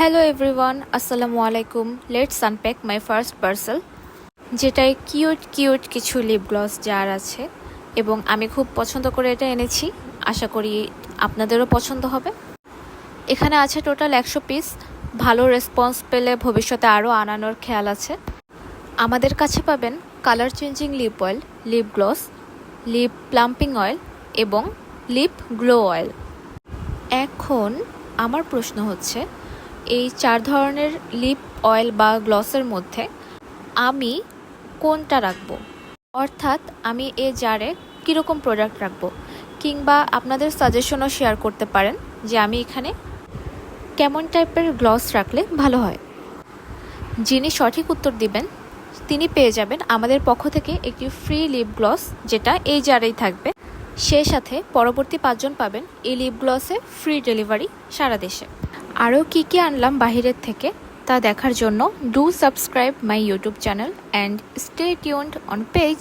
Hello everyone, আসসালামু আলাইকুম। Let's unpack my first parcel, যেটায় কিউট কিউট কিছু লিপ গ্লস জার আছে এবং আমি খুব পছন্দ করে এটা এনেছি। আশা করি আপনাদেরও পছন্দ হবে। এখানে আছে টোটাল 100 পিস। ভালো রেসপন্স পেলে ভবিষ্যতে আরও আনানোর খেয়াল আছে। আমাদের কাছে পাবেন colour changing lip oil, lip gloss, lip plumping oil এবং লিপ গ্লো অয়েল। এখন আমার প্রশ্ন হচ্ছে, এই 4 ধরনের লিপ অয়েল বা গ্লসের মধ্যে আমি কোনটা রাখবো, অর্থাৎ আমি এই জারে কীরকম প্রোডাক্ট রাখবো, কিংবা আপনাদের সাজেশনও শেয়ার করতে পারেন যে আমি এখানে কেমন টাইপের গ্লস রাখলে ভালো হয়। যিনি সঠিক উত্তর দিবেন তিনি পেয়ে যাবেন আমাদের পক্ষ থেকে একটি ফ্রি লিপ গ্লস, যেটা এই জারেই থাকবে। সেই সাথে পরবর্তী 5 জন পাবেন এই লিপ গ্লসে ফ্রি ডেলিভারি সারা দেশে। আরও কী কী আনলাম বাহিরের থেকে তা দেখার জন্য do subscribe my YouTube channel and stay tuned on page.